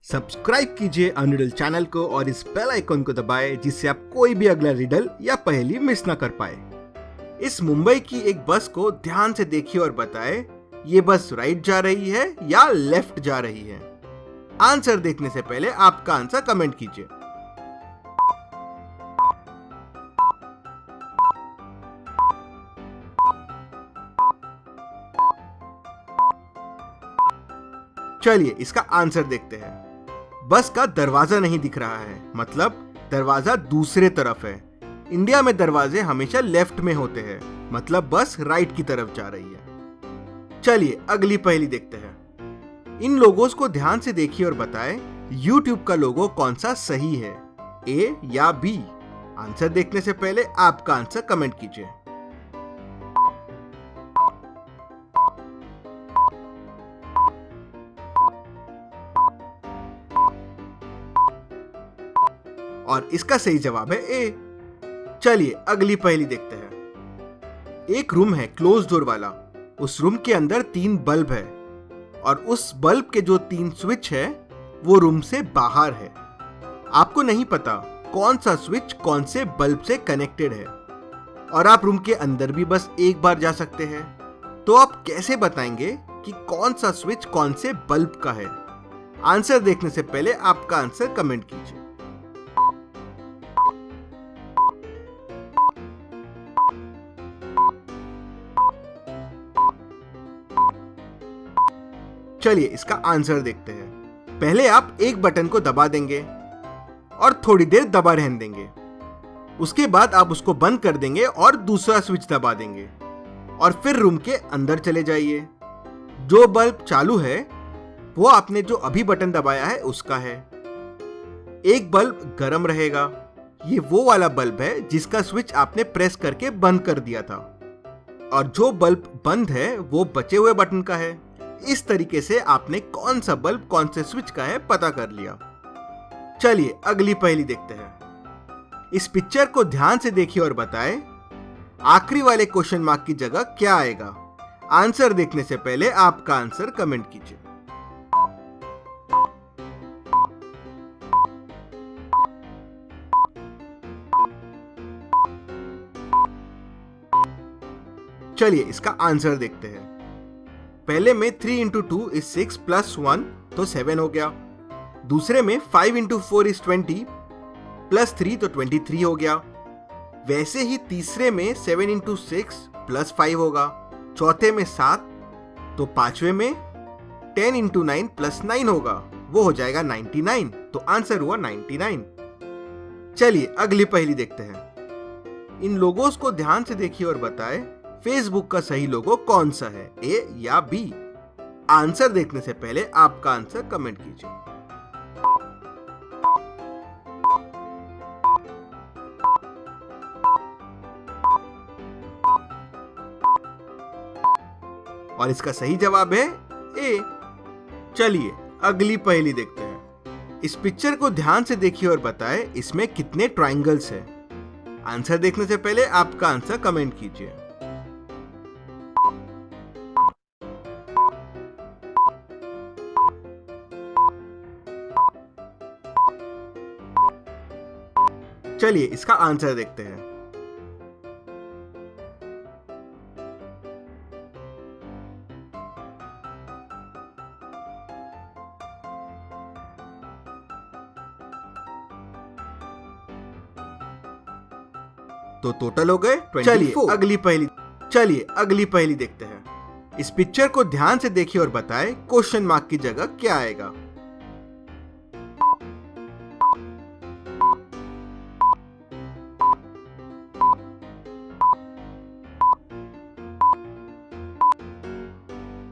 Subscribe कीजिए अनरिडल channel को और इस बेल आइकन को दबाएं जिससे आप कोई भी अगला रिडल या पहेली मिस ना कर पाए। इस मुंबई की एक बस को ध्यान से देखिए और बताएं ये बस राइट जा रही है या लेफ्ट जा रही है। आंसर देखने से पहले आपका आंसर कमेंट कीजिए। चलिए इसका आंसर देखते हैं। बस का दरवाजा नहीं दिख रहा है, मतलब दरवाजा दूसरे तरफ है। इंडिया में दरवाजे हमेशा लेफ्ट में होते हैं, मतलब बस राइट की तरफ जा रही है। चलिए अगली पहेली देखते हैं। इन लोगों को ध्यान से देखिए और बताएं YouTube का लोगो कौन सा सही है, ए या बी। आंसर देखने से पहले आपका आंसर कमेंट कीजिए। और इसका सही जवाब है ए। चलिए अगली पहेली देखते हैं। एक रूम है क्लोज डोर वाला। उस रूम के अंदर 3 बल्ब है और उस बल्ब के जो 3 स्विच है वो रूम से बाहर है। आपको नहीं पता कौन सा स्विच कौन से बल्ब से कनेक्टेड है और आप रूम के अंदर भी बस एक बार जा सकते हैं। तो आप कैसे बताएंगे कि कौन सा स्विच कौन से बल्ब का है? आंसर देखने से पहले आपका आंसर कमेंट कीजिए। चलिए इसका आंसर देखते हैं। पहले आप एक बटन को दबा देंगे और थोड़ी देर दबा रहने देंगे। उसके बाद आप उसको बंद कर देंगे और दूसरा स्विच दबा देंगे और फिर रूम के अंदर चले जाइए। जो बल्ब चालू है वो आपने जो अभी बटन दबाया है उसका है। एक बल्ब गर्म रहेगा, ये वो वाला बल्ब है जिसका स्विच आपने प्रेस करके बंद कर दिया था, और जो बल्ब बंद है वो बचे हुए बटन का है। इस तरीके से आपने कौन सा बल्ब कौन से स्विच का है पता कर लिया। चलिए अगली पहेली देखते हैं। इस पिक्चर को ध्यान से देखिए और बताएं आखिरी वाले क्वेश्चन मार्क की जगह क्या आएगा। आंसर देखने से पहले आपका आंसर कमेंट कीजिए। चलिए इसका आंसर देखते हैं। पहले में 3 into 2 is 6 plus 1 तो 7 हो गया। दूसरे में 5 into 4 is 20 plus 3 तो 23 हो गया। वैसे ही तीसरे में 7 into 6 plus 5 होगा। चौथे में 7 तो पांचवे में 10 into 9 plus 9 होगा, वो हो जाएगा 99। तो आंसर हुआ 99। चलिए अगली पहेली देखते हैं। इन लोगोस को ध्यान से देखिए और बताएं फेसबुक का सही लोगो कौन सा है, ए या बी। आंसर देखने से पहले आपका आंसर कमेंट कीजिए। और इसका सही जवाब है ए। चलिए अगली पहेली देखते हैं। इस पिक्चर को ध्यान से देखिए और बताएं इसमें कितने ट्रायंगल्स हैं। आंसर देखने से पहले आपका आंसर कमेंट कीजिए। चलिए इसका आंसर देखते हैं। तो टोटल हो गए 24। चलिए अगली पहेली देखते हैं। इस पिक्चर को ध्यान से देखिए और बताएं क्वेश्चन मार्क की जगह क्या आएगा।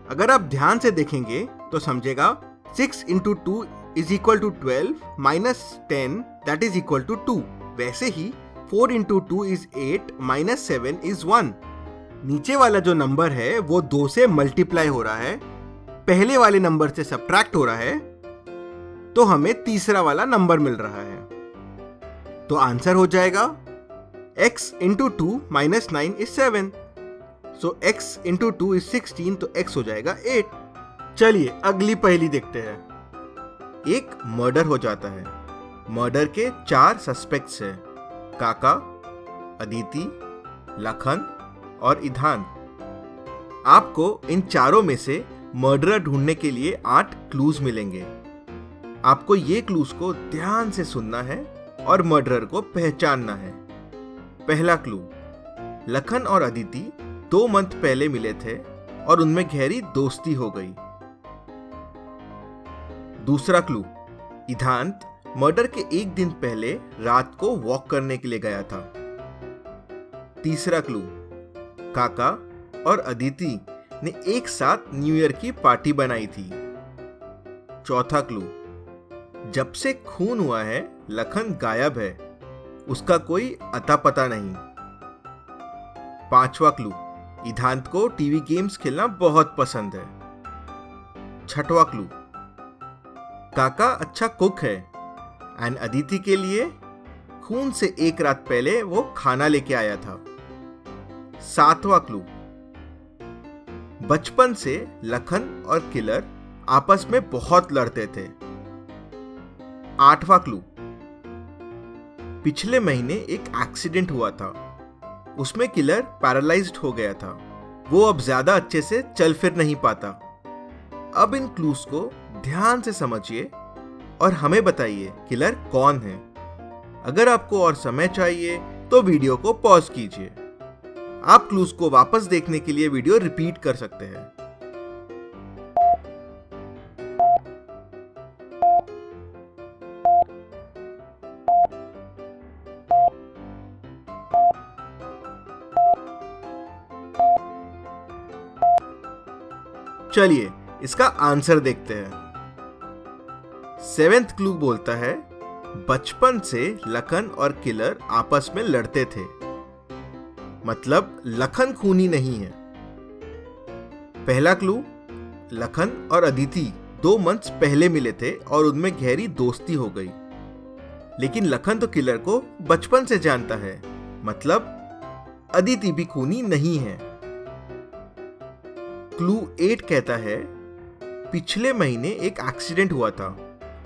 अगर आप ध्यान से देखेंगे तो समझेगा 6 into 2 is equal to 12 minus 10 that is equal to 2। वैसे ही 4 into 2 is 8 minus 7 is 1। नीचे वाला जो नंबर है वो 2 से मल्टीप्लाई हो रहा है, पहले वाले नंबर से सब्ट्रैक्ट हो रहा है, तो हमें तीसरा वाला नंबर मिल रहा है। तो आंसर हो जाएगा x into 2 minus 9 is 7। So x into 2 is 16 तो x हो जाएगा 8। चलिए अगली पहेली देखते हैं। एक मर्डर हो जाता है। मर्डर के 4 सस्पेक्ट्स हैं, काका, अदिति, लखन और इधान। आपको इन चारों में से मर्डरर ढूंढने के लिए 8 क्लूज मिलेंगे। आपको ये क्लूज को ध्यान से सुनना है और मर्डरर को पहचानना है। पहला क्लू, लखन और अदिति 2 मंथ पहले मिले थे और उनमें गहरी दोस्ती हो गई। दूसरा क्लू, इधांत मर्डर के 1 दिन पहले रात को वॉक करने के लिए गया था। तीसरा क्लू, काका और अदिति ने एक साथ न्यू ईयर की पार्टी बनाई थी। चौथा क्लू, जब से खून हुआ है लखन गायब है, उसका कोई अता पता नहीं। पांचवा क्लू, इधांत को टीवी गेम्स खेलना बहुत पसंद है। छठवां क्लू, काका अच्छा कुक है एंड अदिति के लिए खून से 1 रात पहले वो खाना लेके आया था। सातवां क्लू, बचपन से लखन और किलर आपस में बहुत लड़ते थे। आठवां क्लू, पिछले महीने एक एक्सीडेंट हुआ था, उसमें किलर पैरालाइज्ड हो गया था। वो अब ज्यादा अच्छे से चल फिर नहीं पाता। अब इन क्लूज को ध्यान से समझिए और हमें बताइए किलर कौन है। अगर आपको और समय चाहिए तो वीडियो को पॉज कीजिए। आप क्लूज को वापस देखने के लिए वीडियो रिपीट कर सकते हैं। चलिए इसका आंसर देखते हैं। 7th क्लू बोलता है, बचपन से लखन और किलर आपस में लड़ते थे, मतलब लखन खूनी नहीं है। पहला क्लू, लखन और अदिति 2 मंथ्स पहले मिले थे और उनमें गहरी दोस्ती हो गई। लेकिन लखन तो किलर को बचपन से जानता है, मतलब अदिति भी खूनी नहीं है। क्लू 8 कहता है, पिछले महीने एक एक्सीडेंट हुआ था,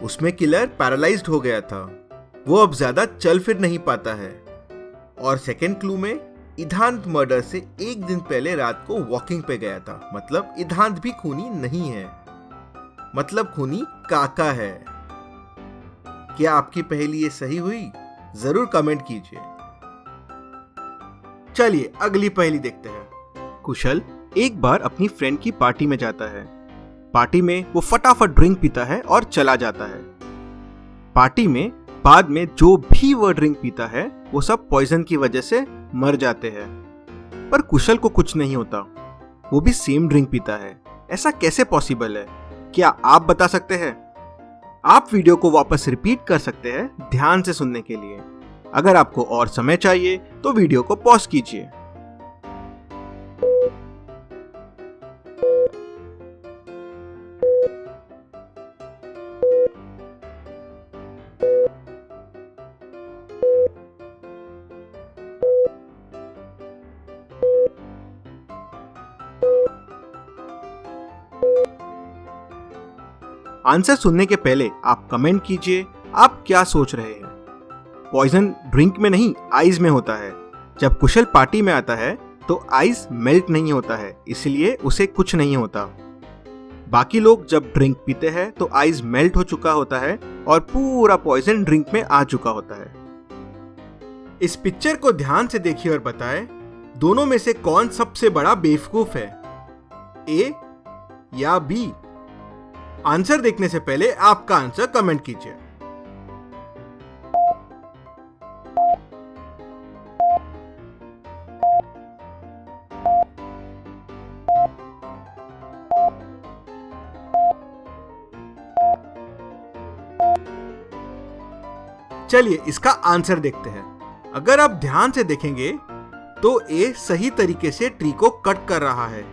उसमें किलर पैरालाइज्ड हो गया था, वो अब ज्यादा चल फिर नहीं पाता है। और सेकेंड क्लू में इधांत मर्डर से 1 दिन पहले रात को वॉकिंग पे गया था, मतलब इधांत भी खूनी नहीं है, मतलब खूनी काका है। क्या आपकी पहेली ये सही हुई? जरूर कमेंट कीजिए। चलिए अगली पहेली देखते हैं। कुशल एक बार अपनी फ्रेंड की पार्टी में जाता है। पार्टी में वो फटाफट ड्रिंक पीता है और चला जाता है। पार्टी में बाद में जो भी वो ड्रिंक पीता है वो सब पॉइजन की वजह से मर जाते हैं। पर कुशल को कुछ नहीं होता, वो भी सेम ड्रिंक पीता है। ऐसा कैसे पॉसिबल है? क्या आप बता सकते हैं? आप वीडियो को वापस रिपीट कर सकते हैं ध्यान से सुनने के लिए। अगर आपको और समय चाहिए तो वीडियो को पॉज कीजिए। आंसर सुनने के पहले आप कमेंट कीजिए आप क्या सोच रहे हैं। पॉइजन ड्रिंक में नहीं, आइस में होता है। जब कुशल पार्टी में आता है तो आइस मेल्ट नहीं होता है, इसलिए उसे कुछ नहीं होता। बाकी लोग जब ड्रिंक पीते हैं तो आइस मेल्ट हो चुका होता है और पूरा पॉइजन ड्रिंक में आ चुका होता है। इस पिक्चर को ध्यान से देखिए और बताएं, दोनों में से कौन सबसे बड़ा बेवकूफ है, ए या बी? आंसर देखने से पहले आपका आंसर कमेंट कीजिए। चलिए इसका आंसर देखते हैं। अगर आप ध्यान से देखेंगे तो ए सही तरीके से ट्री को कट कर रहा है,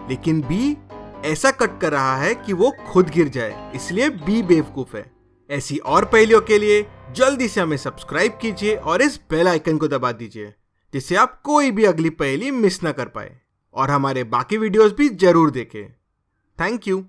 लेकिन बी ऐसा कट कर रहा है कि वो खुद गिर जाए, इसलिए बी बेवकूफ है। ऐसी और पहेलियों के लिए जल्दी से हमें सब्सक्राइब कीजिए और इस बेल आइकन को दबा दीजिए, जिससे आप कोई भी अगली पहेली मिस ना कर पाए। और हमारे बाकी वीडियोस भी जरूर देखें। Thank you.